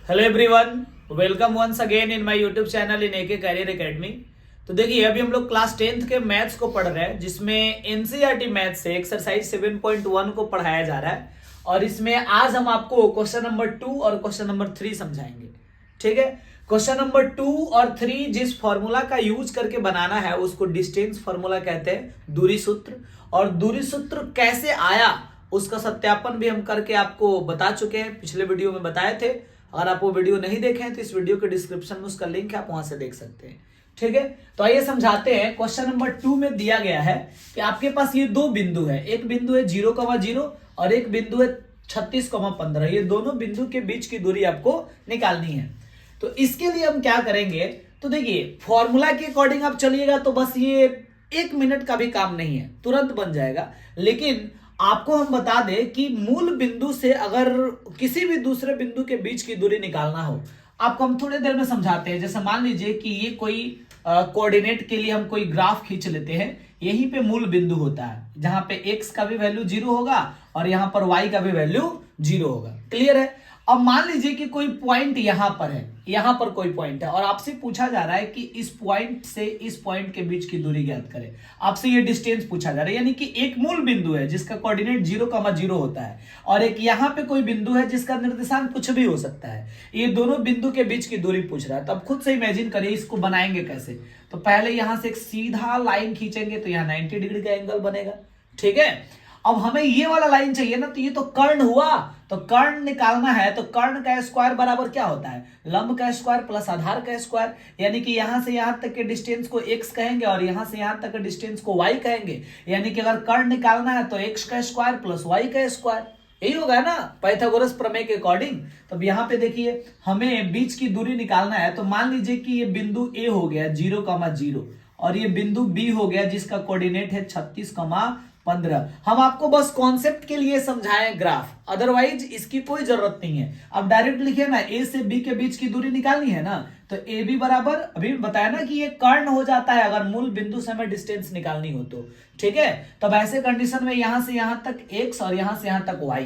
Hello everyone, welcome once again in my YouTube channel in AK career academy. तो देखिए, अभी हम लोग क्लास 10th के मैथ्स को पढ़ रहे हैं, जिसमें एनसीईआरटी मैथ्स से एक्सरसाइज 7.1 को पढ़ाया जा रहा है। और इसमें आज हम आपको क्वेश्चन नंबर 2 और क्वेश्चन नंबर 3 समझाएंगे। ठीक है, क्वेश्चन नंबर 2 और 3 जिस फॉर्मूला का यूज करके बनाना है उसको डिस्टेंस फॉर्मूला कहते हैं, दूरी सूत्र। और दूरी सूत्र कैसे आया उसका सत्यापन भी हम करके आपको बता चुके हैं, पिछले वीडियो में बताए थे। अगर आप वो वीडियो नहीं देखे हैं तो इस वीडियो के डिस्क्रिप्शन में उसका लिंक है, आप वहां से देख सकते हैं। ठीक है, तो आइए समझाते हैं। क्वेश्चन नंबर 2 में दिया गया है कि आपके पास ये दो बिंदु है, एक बिंदु है 0,0 और एक बिंदु है 36,15। ये दोनों बिंदु के बीच की दूरी आपको निकालनी है। तो इसके लिए हम क्या करेंगे, तो देखिए फॉर्मूला के अकॉर्डिंग आप चलिएगा तो बस ये 1 मिनट का भी काम नहीं है, तुरंत बन जाएगा। लेकिन आपको हम बता दें कि मूल बिंदु से अगर किसी भी दूसरे बिंदु के बीच की दूरी निकालना हो, आपको हम थोड़ी देर में समझाते हैं। जैसे मान लीजिए कि ये कोई कोऑर्डिनेट के लिए हम कोई ग्राफ खींच लेते हैं। यहीं पे मूल बिंदु होता है, जहां पे x का भी वैल्यू 0 होगा और यहां पर y का भी वैल्यू 0 होगा। क्लियर है। अब मान लीजिए कि कोई पॉइंट यहां पर है, यहां पर कोई पॉइंट है और आपसे पूछा जा रहा है कि इस पॉइंट से इस पॉइंट के बीच की दूरी ज्ञात करें। आपसे ये डिस्टेंस पूछा जा रहा है, यानी कि एक मूल बिंदु है जिसका कोऑर्डिनेट 0,0 होता है और एक यहां पे कोई बिंदु है जिसका निर्देशांक कुछ भी हो सकता है। ये दोनों बिंदु के बीच की दूरी पूछ रहा है। तो अब खुद से इमेजिन करिए इसको बनाएंगे कैसे। तो पहले यहां से एक सीधा लाइन खींचेंगे तो यहां 90 डिग्री का एंगल बनेगा। ठीक है, अब हमें ये वाला लाइन चाहिए ना, तो ये तो कर्ण हुआ। तो कर्ण निकालना है तो कर्ण का स्क्वायर बराबर क्या होता है, लंब का स्क्वायर प्लस आधार का स्क्वायर। यानी कि यहां से यहां तक के डिस्टेंस को x कहेंगे और यहां से यहां तक के डिस्टेंस को y कहेंगे। यानी कि अगर कर्ण निकालना है तो x का स्क्वायर प्लस y का स्क्वायर, यही होगा ना पाइथागोरस प्रमेय के अकॉर्डिंग। तब यहां पे देखिए हमें बीच की दूरी निकालना है। तो मान लीजिए कि ये बिंदु a हो गया 0,0 और ये बिंदु b हो गया जिसका कोऑर्डिनेट है 36,15। हम आपको बस कॉन्सेप्ट के लिए समझाएं ग्राफ, अदरवाइज इसकी कोई जरूरत नहीं है। अब डायरेक्ट लिखिए ना, ए से बी के बीच की दूरी निकालनी है ना, तो ए बी बराबर, अभी बताया ना कि ये कर्ण हो जाता है अगर मूल बिंदु से हमें डिस्टेंस निकालनी हो तो। ठीक है, तब ऐसे कंडीशन में यहां से यहां तक x और यहां से यहां तक y।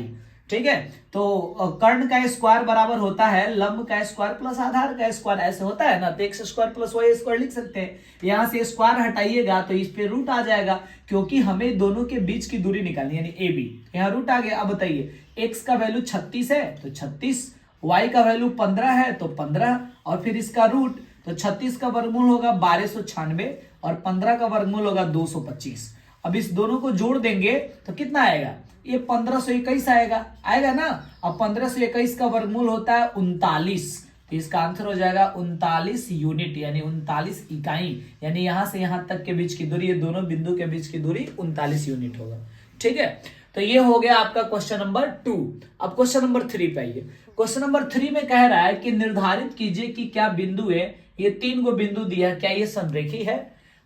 ठीक है, तो कर्ण का स्क्वायर बराबर होता है लंब का स्क्वायर प्लस आधार का स्क्वायर, ऐसे होता है ना। तो X square plus Y square लिख सकते हैं। यहां से स्क्वायर हटाइएगा तो इस पे रूट आ जाएगा, क्योंकि हमें दोनों के बीच की दूरी निकालनी है, यानी ए बी। यहाँ रूट आ गया। अब बताइए एक्स का वैल्यू 36 है तो 36, वाई का वैल्यू 15 है तो 15 और फिर इसका रूट। तो 36 का वर्गमूल होगा 1296 और 15 का वर्गमूल होगा 225। अब इस दोनों को जोड़ देंगे तो कितना आएगा, ये 1521 आएगा, आएगा ना। अब 1521 का वर्गमूल होता है 39, तो इसका आंसर हो जाएगा 39 यूनिट, यानी 39 इकाई। यानी यहां से यहां तक के बीच की दूरी, ये दोनों बिंदु के बीच की दूरी 39 यूनिट होगा। ठीक है, तो ये हो गया आपका क्वेश्चन नंबर 2। अब क्वेश्चन नंबर 3 पे आइए। क्वेश्चन नंबर 3 में कह रहा है कि निर्धारित कीजिए कि क्या बिंदु है, ये 3 गो बिंदु दिया, क्या ये संरेखी है।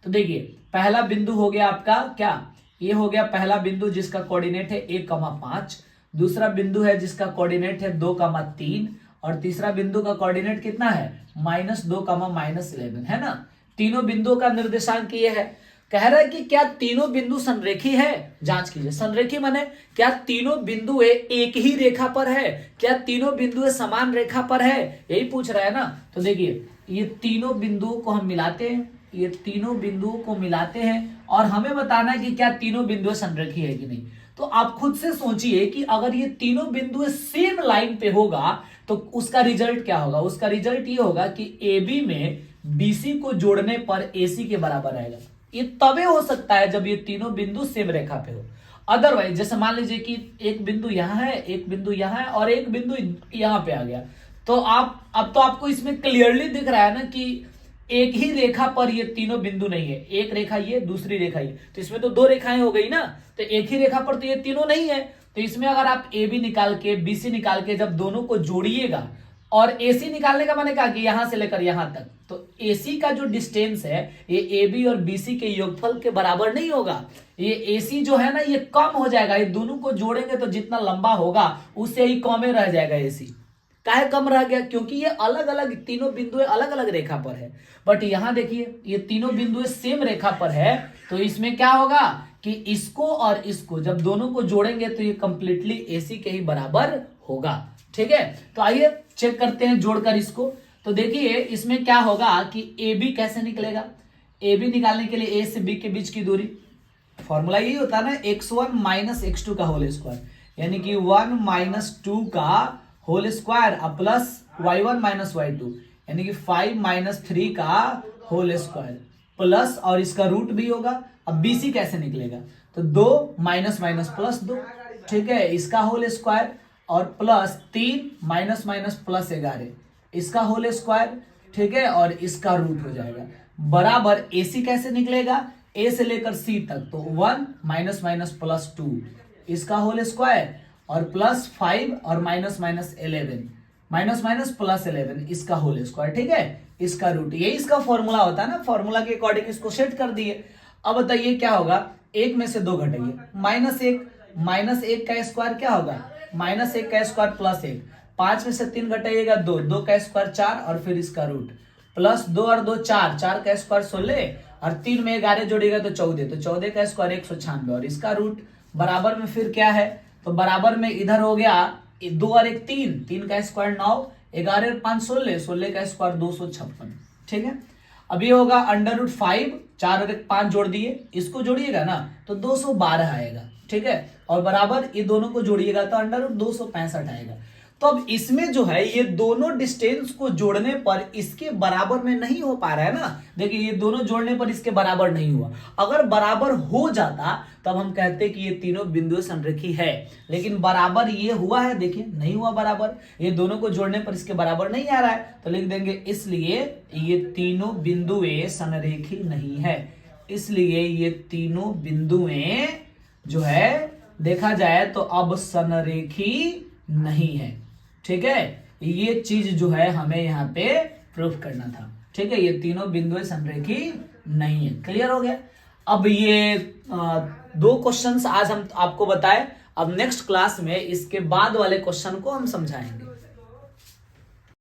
तो देखिए पहला बिंदु हो गया आपका क्या, ये हो गया पहला बिंदु जिसका कोऑर्डिनेट है 1,5। दूसरा बिंदु है जिसका कोऑर्डिनेट है 2,3 और तीसरा बिंदु का कोऑर्डिनेट कितना है -2, -11 है ना। तीनों बिंदुओं का निर्देशांक ये है। कह रहा है कि क्या तीनों बिंदु संरेखी है, जांच कीजिए। संरेखी माने क्या तीनों बिंदु एक ही रेखा पर है, क्या तीनों बिंदु समान रेखा पर है, यही पूछ रहा है ना। तो देखिए ये तीनों बिंदुओं को हम मिलाते हैं, ये तीनों बिंदुओं को मिलाते हैं और हमें बताना है कि क्या तीनों बिंदु संरेखी है कि नहीं। तो आप खुद से सोचिए कि अगर ये तीनों बिंदु सेम लाइन पे होगा तो उसका रिजल्ट क्या होगा। उसका रिजल्ट ये होगा कि AB में BC को जोड़ने पर AC के बराबर आएगा। ये तभी हो सकता है जब ये तीनों बिंदु सेम रेखा पे हो। अदरवाइज जैसे मान लीजिए कि एक बिंदु यहां है, एक बिंदु यहां है और एक बिंदु यहां पे आ गया, तो अब तो आपको इसमें क्लियरली दिख रहा है ना कि एक ही रेखा पर ये तीनों बिंदु नहीं है। एक रेखा ये, दूसरी रेखा ये, तो इसमें तो 2 रेखाएं हो गई ना। तो एक ही रेखा पर तो ये तीनों नहीं है। तो इसमें अगर आप AB निकाल के BC निकाल के जब दोनों को जोड़िएगा, और AC निकालने का मैंने कहा कि यहां से लेकर यहां तक, तो AC का जो डिस्टेंस है ये AB और BC के योगफल के बराबर नहीं होगा। ये AC जो है ना ये कम हो जाएगा। ये दोनों को जोड़ेंगे तो जितना लंबा होगा उससे ही कम रह जाएगा AC। काहे कम रह गया, क्योंकि ये अलग अलग तीनों बिंदु अलग अलग रेखा पर है। बट यहां देखिए ये तीनों बिंदु सेम रेखा पर है, तो इसमें क्या होगा कि इसको और इसको जब दोनों को जोड़ेंगे तो ये कंप्लीटली AC के ही बराबर होगा। ठीक है, तो आइए चेक करते हैं जोड़कर इसको। तो देखिए इसमें क्या होगा कि ए बी कैसे निकलेगा। ए बी निकालने के लिए ए से बी के बीच की दूरी, फॉर्मूला यही होता है ना, x1 माइनस x2 का होल स्क्वायर, यानी कि 1 माइनस 2 का whole square plus y1 minus y2, यानी कि 5 माइनस 3 का होल स्क्वायर प्लस, और इसका रूट भी होगा। अब BC कैसे निकलेगा, तो 2 माइनस माइनस प्लस 2, ठीक है, इसका होल स्क्वायर, और प्लस 3 माइनस माइनस प्लस 11 इसका होल स्क्वायर, ठीक है, और इसका रूट हो जाएगा बराबर। AC कैसे निकलेगा, A से लेकर C तक, तो 1 माइनस माइनस प्लस 2 इसका होल स्क्वायर, और प्लस 5 और minus minus 11 minus minus plus 11 इसका होल स्क्वायर, ठीक है, इसका रूट। यही इसका फॉर्मूला होता है ना, फॉर्मूला के अकॉर्डिंग इसको सेट कर दिए। अब बताइए क्या होगा, एक में से दो घटाइए, माइनस एक का स्क्वायर क्या होगा, माइनस 1 का स्क्वायर प्लस 1, 5 में से 3 घटाइएगा 2, 2 का स्क्वायर 4 और फिर इसका रूट, प्लस 2 और 2 4, 4 का स्क्वायर 16 और 3 में 11 जोड़िएगा तो 14, तो 14 का स्क्वायर 196 और इसका रूट बराबर में फिर क्या है, तो बराबर में इधर हो गया 2 और 1 3, 3 का स्क्वायर 9, 11 और 5 16, 16 का स्क्वायर 256, ठीक है। अब ये होगा अंडर रूट 5, 4 और 1 5 जोड़ दिए, इसको जोड़िएगा ना तो 212 आएगा, ठीक है, और बराबर ये दोनों को जोड़िएगा तो अंडर रूट 265 आएगा। तो अब इसमें जो है ये दोनों डिस्टेंस को जोड़ने पर इसके बराबर में नहीं हो पा रहा है ना, देखिए ये दोनों जोड़ने पर इसके बराबर नहीं हुआ। अगर बराबर हो जाता तब हम कहते कि ये तीनों बिंदु संरेखी है, लेकिन बराबर ये हुआ है, देखिए नहीं हुआ बराबर, ये दोनों को जोड़ने पर इसके बराबर नहीं आ रहा है, तो लिख देंगे इसलिए ये तीनों बिंदुएं संरेखी नहीं है, इसलिए ये तीनों बिंदुएं जो है देखा जाए तो अब संरेखी नहीं है, ठीक है। ये चीज जो है हमें यहाँ पे प्रूफ करना था, ठीक है, ये तीनों बिंदुएं संरेखी नहीं है। क्लियर हो गया। अब ये 2 क्वेश्चंस आज हम आपको बताए, अब नेक्स्ट क्लास में इसके बाद वाले क्वेश्चन को हम समझाएंगे।